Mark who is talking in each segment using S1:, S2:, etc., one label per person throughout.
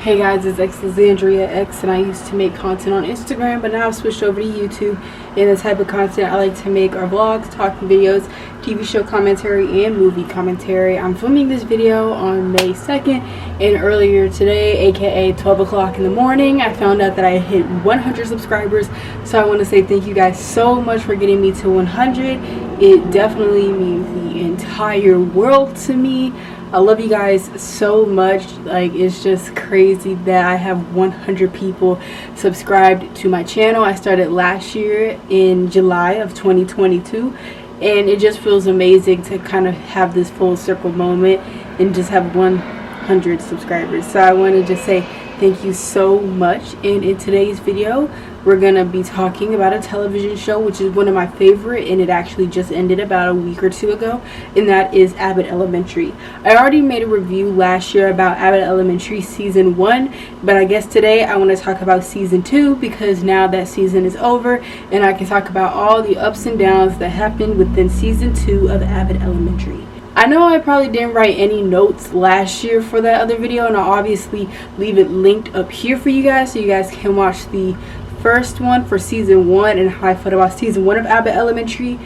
S1: Hey guys, it's Alexandria X, and I used to make content on Instagram, but now I've switched over to YouTube. And the type of content I like to make are vlogs, talking videos, TV show commentary, and movie commentary. I'm filming this video on May 2nd, and earlier today, aka 12 o'clock in the morning, I found out that I hit 100 subscribers. So I want to say thank you guys so much for getting me to 100. It definitely means the entire world to me. I love you guys so much. Like, it's just crazy that I have 100 people subscribed to my channel. I started last year in July of 2022, and it just feels amazing to kind of have this full circle moment and just have 100 subscribers. So I want to just say thank you so much. And in today's video, we're gonna be talking about a television show which is one of my favorite, and it actually just ended about a week or two ago, and that is Abbott Elementary. I already made a review last year about Abbott Elementary season 1, but I guess today I want to talk about season 2 because now that season is over and I can talk about all the ups and downs that happened within season 2 of Abbott Elementary. I know I probably didn't write any notes last year for that other video, and I'll obviously leave it linked up here for you guys so you guys can watch the first one for season 1 and how I felt about season 1 of Abbott Elementary.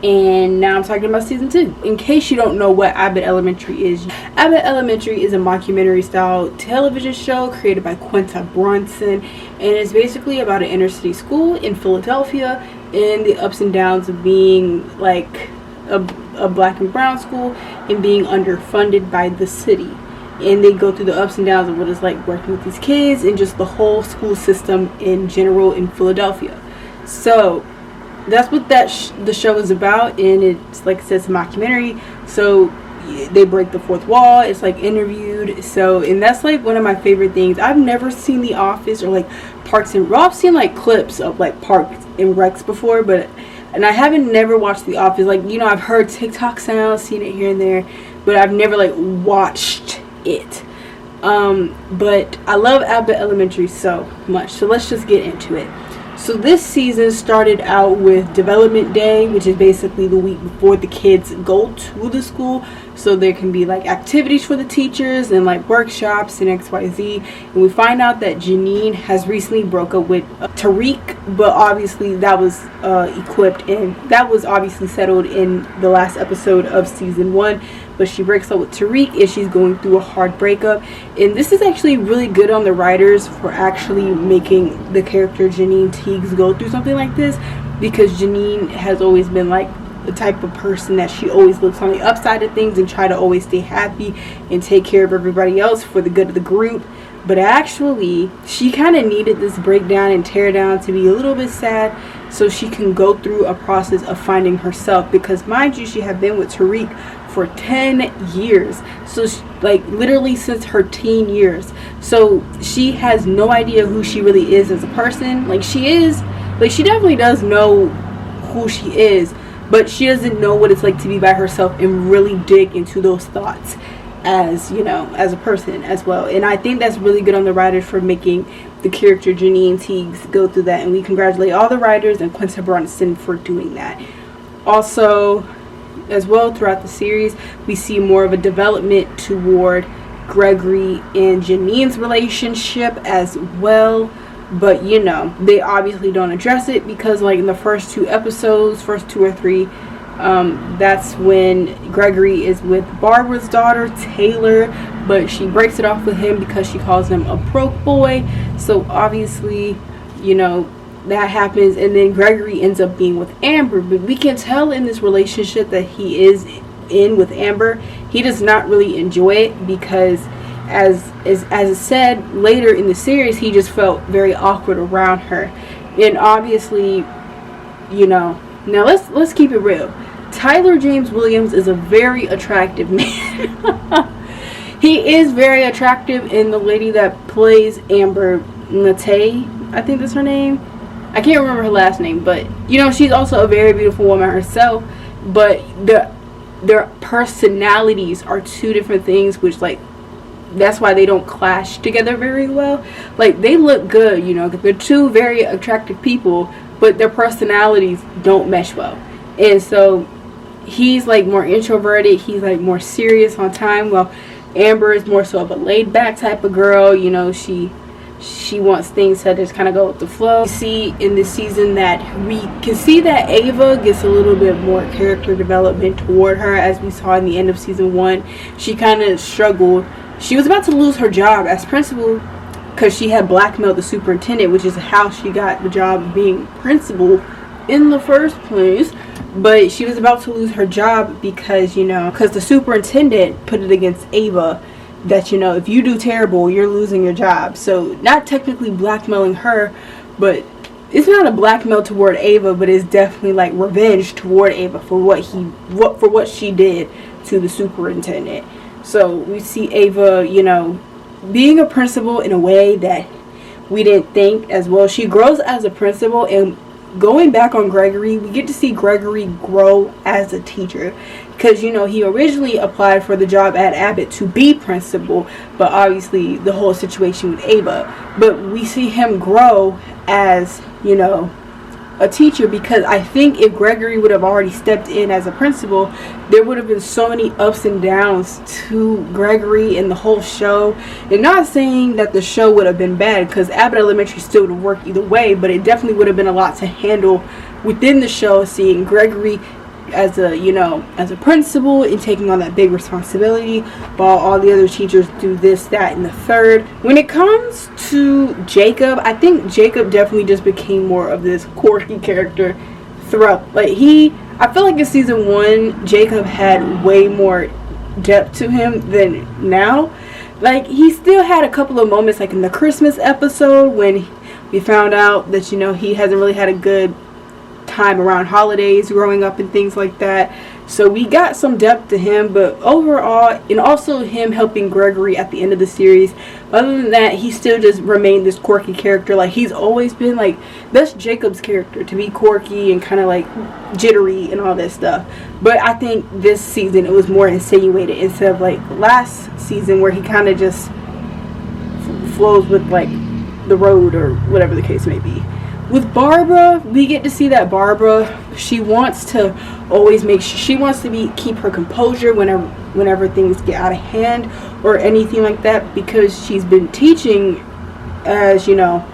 S1: And now I'm talking about season 2. In case you don't know what Abbott Elementary is, Abbott Elementary is a mockumentary style television show created by Quinta Brunson, and it's basically about an inner city school in Philadelphia and the ups and downs of being like a black and brown school and being underfunded by the city. And they go through the ups and downs of what it's like working with these kids and just the whole school system in general in Philadelphia. So that's what the show is about, and it's like it says, a mockumentary. So they break the fourth wall. It's like interviewed. So, and that's like one of my favorite things. I've never seen The Office or like Parks and Rec. I've seen like clips of like Parks and Recs before, and I haven't never watched The Office. Like, you know, I've heard TikTok sounds, seen it here and there, but I've never like watched it. But I love Abbott Elementary so much, so let's just get into it. So this season started out with Development Day, which is basically the week before the kids go to the school, so there can be like activities for the teachers and like workshops and XYZ. And we find out that Janine has recently broke up with Tariq, but obviously that was equipped, and that was obviously settled in the last episode of season 1. But she breaks up with Tariq and she's going through a hard breakup. And this is actually really good on the writers for actually making the character Janine Teagues go through something like this, because Janine has always been like the type of person that she always looks on the upside of things and try to always stay happy and take care of everybody else for the good of the group. But actually, she kind of needed this breakdown and tear down to be a little bit sad so she can go through a process of finding herself. Because mind you, she had been with Tariq for 10 years. So like literally since her teen years. So she has no idea who she really is as a person. Like, she definitely does know who she is, but she doesn't know what it's like to be by herself and really dig into those thoughts as, you know, as a person as well. And I think that's really good on the writers for making the character Janine Teagues go through that, and we congratulate all the writers and Quinta Brunson for doing that. Also, as well, throughout the series, we see more of a development toward Gregory and Janine's relationship as well. But, you know, they obviously don't address it because, like, in the first 2 episodes, first 2 or 3, that's when Gregory is with Barbara's daughter, Taylor, but she breaks it off with him because she calls him a broke boy. So obviously, you know, that happens, and then Gregory ends up being with Amber. But we can tell in this relationship that he is in with Amber, he does not really enjoy it, because as is said later in the series, he just felt very awkward around her. And obviously, you know, now let's keep it real. Tyler James Williams is a very attractive man. He is very attractive, and the lady that plays Amber, Nate, I think that's her name. I can't remember her last name, but, you know, she's also a very beautiful woman herself. But their personalities are 2 different things, which, like, that's why they don't clash together very well. Like, they look good, you know, they're 2 very attractive people, but their personalities don't mesh well. And so he's like more introverted, he's like more serious on time, while Amber is more so of a laid back type of girl. You know, she wants things to just kind of go with the flow. We see in this season that we can see that Ava gets a little bit more character development toward her, as we saw in the end of season 1. She kind of struggled. She was about to lose her job as principal because she had blackmailed the superintendent, which is how she got the job of being principal in the first place. But she was about to lose her job because, you know, because the superintendent put it against Ava that, you know, if you do terrible, you're losing your job. So not technically blackmailing her, but it's not a blackmail toward Ava, but it's definitely like revenge toward Ava for what she did to the superintendent. So we see Ava, you know, being a principal in a way that we didn't think as well. She grows as a principal, and going back on Gregory, we get to see Gregory grow as a teacher. Because, you know, he originally applied for the job at Abbott to be principal, but obviously the whole situation with Ava. But we see him grow as, you know, a teacher, because I think if Gregory would have already stepped in as a principal, there would have been so many ups and downs to Gregory and the whole show. And not saying that the show would have been bad, because Abbott Elementary still would have worked either way, but it definitely would have been a lot to handle within the show, seeing Gregory as a, you know, as a principal and taking on that big responsibility while all the other teachers do this, that, and the third. When it comes to Jacob, I think Jacob definitely just became more of this quirky character throughout. Like, I feel like in season 1, Jacob had way more depth to him than now. Like, he still had a couple of moments, like in the Christmas episode when we found out that, you know, he hasn't really had a good time around holidays growing up and things like that. So we got some depth to him, but overall, and also him helping Gregory at the end of the series, other than that, he still just remained this quirky character. Like, he's always been like, that's Jacob's character, to be quirky and kind of like jittery and all that stuff. But I think this season it was more insinuated instead of like last season where he kind of just flows with like the road or whatever the case may be. With Barbara, we get to see that Barbara, she wants to always keep her composure whenever things get out of hand or anything like that, because she's been teaching, as you know,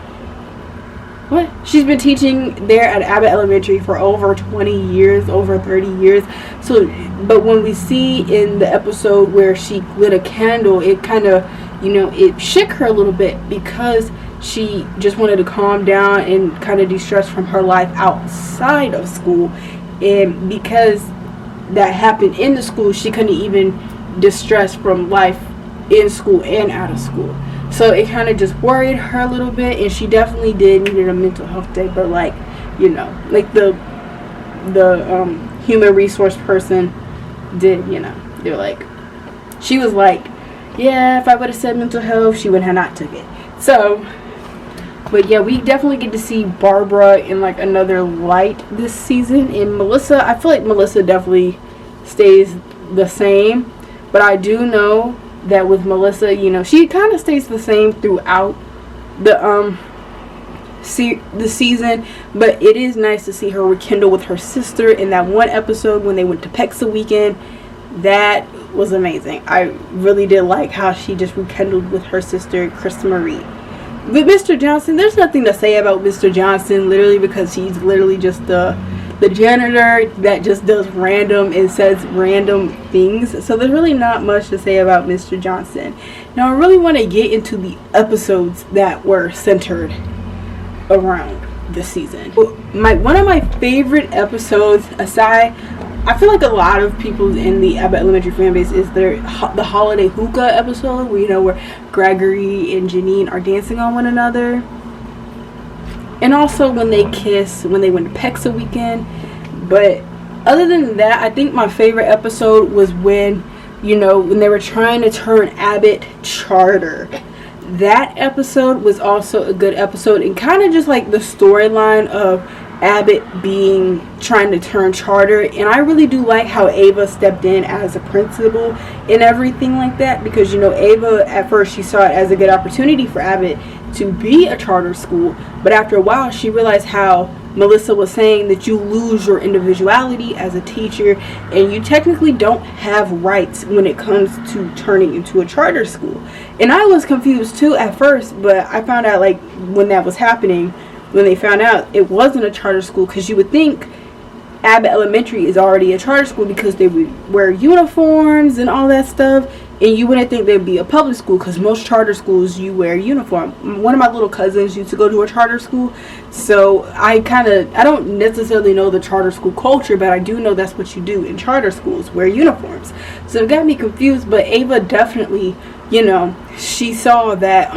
S1: she's been teaching there at Abbott Elementary for over 20 years, over 30 years. So, but when we see in the episode where she lit a candle, it kind of, you know, it shook her a little bit, because she just wanted to calm down and kind of de-stress from her life outside of school. And because that happened in the school, she couldn't even distress from life in school and out of school. So it kind of just worried her a little bit, and she definitely needed a mental health day. But like, you know, like the human resource person did, you know, they're like, she was like, yeah, if I would have said mental health, she would have not took it. So, but yeah, we definitely get to see Barbara in like another light this season. And Melissa, I feel like Melissa definitely stays the same, but I do know that with Melissa, you know, she kind of stays the same throughout the season. But it is nice to see her rekindle with her sister in that one episode when they went to Pexa weekend. That was amazing. I really did like how she just rekindled with her sister, Krista Marie. With Mr. Johnson, there's nothing to say about Mr. Johnson, literally, because he's literally just the janitor that just does random and says random things. So there's really not much to say about Mr. Johnson. Now I really want to get into the episodes that were centered around this season. One of my favorite episodes, aside, I feel like a lot of people in the Abbott Elementary fan base, is the holiday hookah episode, where, you know, where Gregory and Janine are dancing on one another. And also when they kiss, when they went to Pexa weekend. But other than that, I think my favorite episode was when, you know, when they were trying to turn Abbott charter. That episode was also a good episode, and kind of just like the storyline of Abbott trying to turn charter. And I really do like how Ava stepped in as a principal and everything like that, because, you know, Ava at first, she saw it as a good opportunity for Abbott to be a charter school, but after a while she realized how Melissa was saying that you lose your individuality as a teacher, and you technically don't have rights when it comes to turning into a charter school. And I was confused too at first, but I found out, like, when that was happening, when they found out it wasn't a charter school, because you would think Abbott Elementary is already a charter school because they would wear uniforms and all that stuff, and you wouldn't think they'd be a public school because most charter schools you wear a uniform. One of my little cousins used to go to a charter school, so I don't necessarily know the charter school culture, but I do know that's what you do in charter schools, wear uniforms. So it got me confused, but Ava definitely, she saw that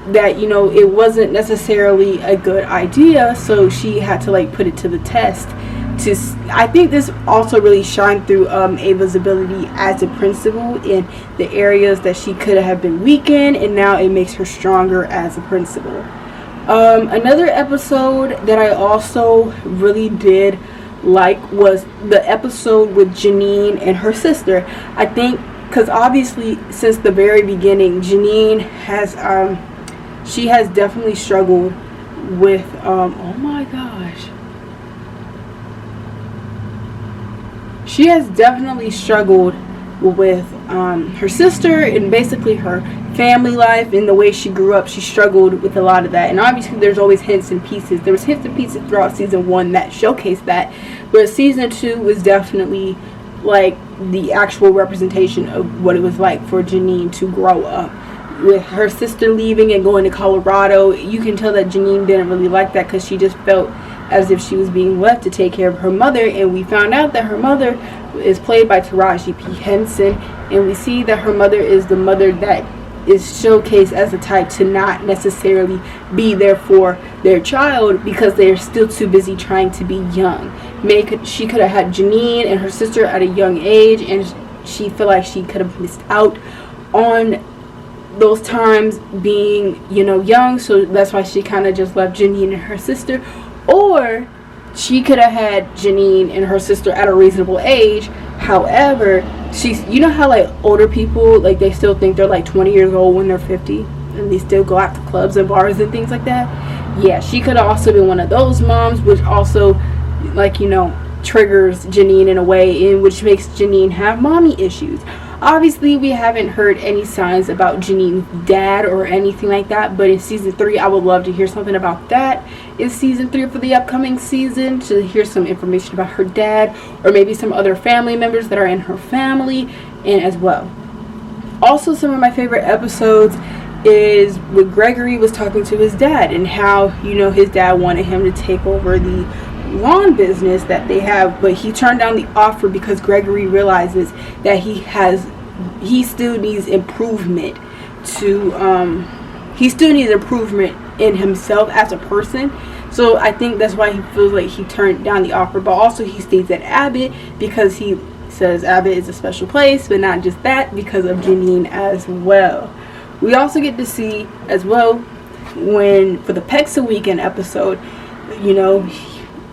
S1: it wasn't necessarily a good idea, so she had to, like, put it to the test. I think this also really shined through Ava's ability as a principal in the areas that she could have been weak in, and now it makes her stronger as a principal. Another episode that I also really did like was the episode with Janine and her sister. I think because obviously since the very beginning, Janine has she has definitely struggled with oh my gosh. She has definitely struggled with her sister and basically her family life and the way she grew up. She struggled with a lot of that, and obviously there's always hints and pieces. There was hints and pieces throughout season 1 that showcased that, but season 2 was definitely like the actual representation of what it was like for Janine to grow up. With her sister leaving and going to Colorado, you can tell that Janine didn't really like that because she just felt as if she was being left to take care of her mother, and we found out that her mother is played by Taraji P. Henson, and we see that her mother is the mother that is showcased as the type to not necessarily be there for their child because they're still too busy trying to be young. She could have had Janine and her sister at a young age, and she felt like she could have missed out on those times being, young, so that's why she kind of just left Janine and her sister. Or she could have had Janine and her sister at a reasonable age. However, she's, how like older people, like they still think they're like 20 years old when they're 50, and they still go out to clubs and bars and things like that. Yeah, she could have also been one of those moms, which also, like, triggers Janine in a way, in which makes Janine have mommy issues. Obviously, we haven't heard any signs about Janine's dad or anything like that, but in season 3, I would love to hear something about that in season 3 for the upcoming season, to hear some information about her dad or maybe some other family members that are in her family and as well. Also, some of my favorite episodes is when Gregory was talking to his dad and how, his dad wanted him to take over the lawn business that they have, but he turned down the offer because Gregory realizes that he still needs improvement in himself as a person. So I think that's why he feels like he turned down the offer. But also he stays at Abbott because he says Abbott is a special place, but not just that, because of Janine as well. We also get to see as well when, for the Pexa Weekend episode,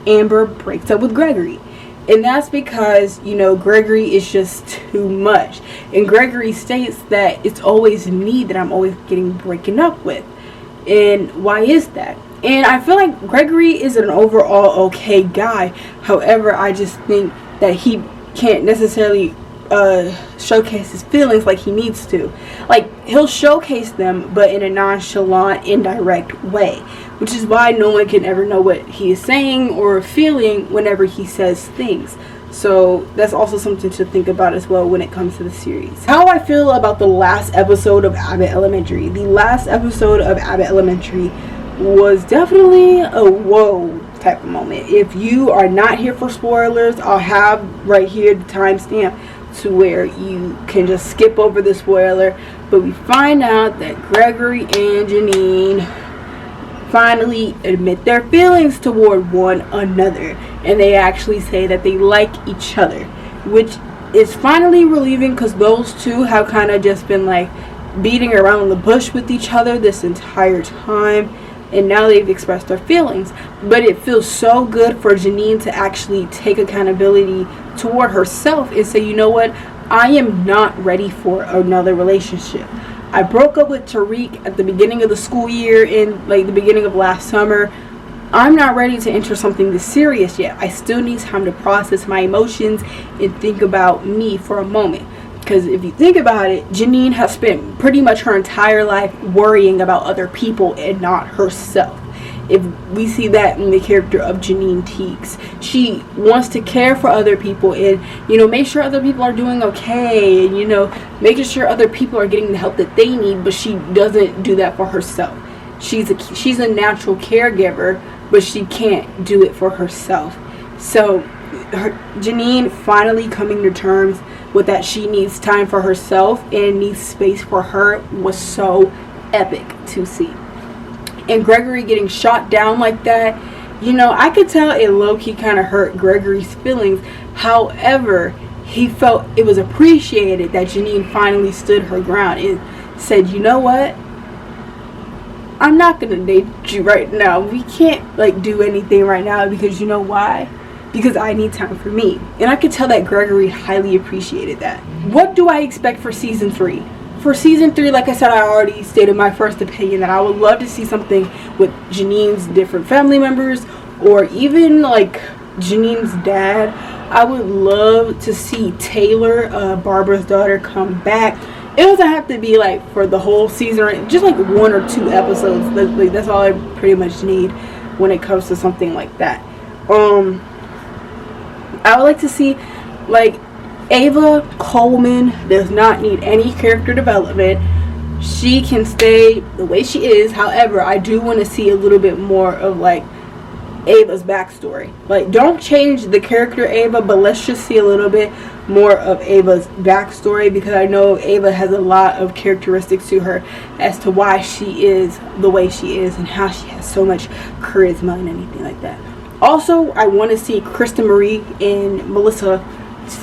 S1: Amber breaks up with Gregory, and that's because Gregory is just too much, and Gregory states that it's always me that I'm always getting breaking up with. And why is that? And I feel like Gregory is an overall okay guy. However, I just think that he can't necessarily showcase his feelings like he needs to. Like, he'll showcase them, but in a nonchalant, indirect way, which is why no one can ever know what he is saying or feeling whenever he says things. So that's also something to think about as well when it comes to the series. How I feel about the last episode of Abbott Elementary. The last episode of Abbott Elementary was definitely a whoa type of moment. If you are not here for spoilers, I'll have right here the timestamp to where you can just skip over the spoiler. But we find out that Gregory and Janine finally admit their feelings toward one another, and they actually say that they like each other, which is finally relieving because those two have kind of just been like beating around the bush with each other this entire time, and now they've expressed their feelings. But it feels so good for Janine to actually take accountability toward herself and say, you know what, I am not ready for another relationship. I broke up with Tariq at the beginning of the school year, in like the beginning of last summer. I'm not ready to enter something this serious yet. I still need time to process my emotions and think about me for a moment. Because if you think about it, Janine has spent pretty much her entire life worrying about other people and not herself. If we see that in the character of Janine Teagues, she wants to care for other people and, make sure other people are doing okay, and, making sure other people are getting the help that they need, but she doesn't do that for herself. She's a natural caregiver, but she can't do it for herself. So Janine finally coming to terms with that she needs time for herself and needs space for her was so epic to see. And Gregory getting shot down like that, I could tell it low-key kind of hurt Gregory's feelings. However, he felt it was appreciated that Janine finally stood her ground and said, you know what? I'm not going to date you right now. We can't, do anything right now because you know why? Because I need time for me. And I could tell that Gregory highly appreciated that. What do I expect for season 3? For season 3, like I said, I already stated my first opinion that I would love to see something with Janine's different family members, or even Janine's dad. I would love to see Taylor, Barbara's daughter, come back. It doesn't have to be for the whole season, just 1 or 2 episodes. That's all I pretty much need when it comes to something like that. I would like to see Ava Coleman does not need any character development. She can stay the way she is. However, I do want to see a little bit more of Ava's backstory. Don't change the character Ava, but let's just see a little bit more of Ava's backstory, because I know Ava has a lot of characteristics to her as to why she is the way she is and how she has so much charisma and anything like that. Also, I want to see Krista Marie and Melissa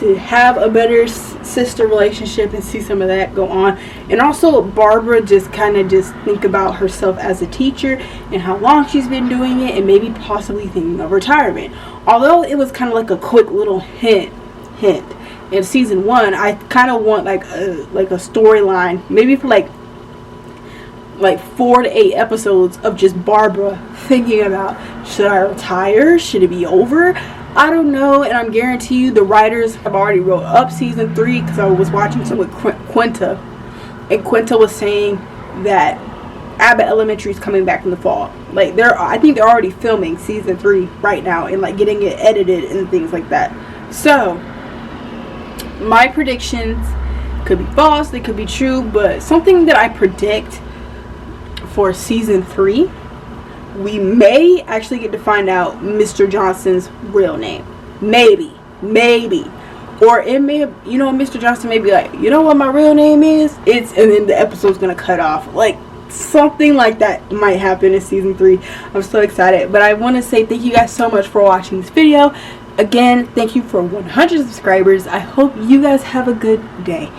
S1: to have a better sister relationship and see some of that go on. And also Barbara just think about herself as a teacher and how long she's been doing it, and maybe possibly thinking of retirement. Although it was kind of a quick little hint in season 1, I kind of want a storyline, maybe for 4 to 8 episodes of just Barbara thinking about, should I retire? Should it be over? I don't know. And I'm guarantee you the writers have already wrote up season 3, because I was watching some with Quinta, and Quinta was saying that Abbott Elementary is coming back in the fall. I think they're already filming season 3 right now and getting it edited and things like that. So my predictions could be false, they could be true, but something that I predict for season 3, we may actually get to find out Mr. Johnson's real name. Maybe. Or it may have, Mr. Johnson may be you know what my real name is? And then the episode's going to cut off. Something like that might happen in season 3. I'm so excited. But I want to say thank you guys so much for watching this video. Again, thank you for 100 subscribers. I hope you guys have a good day.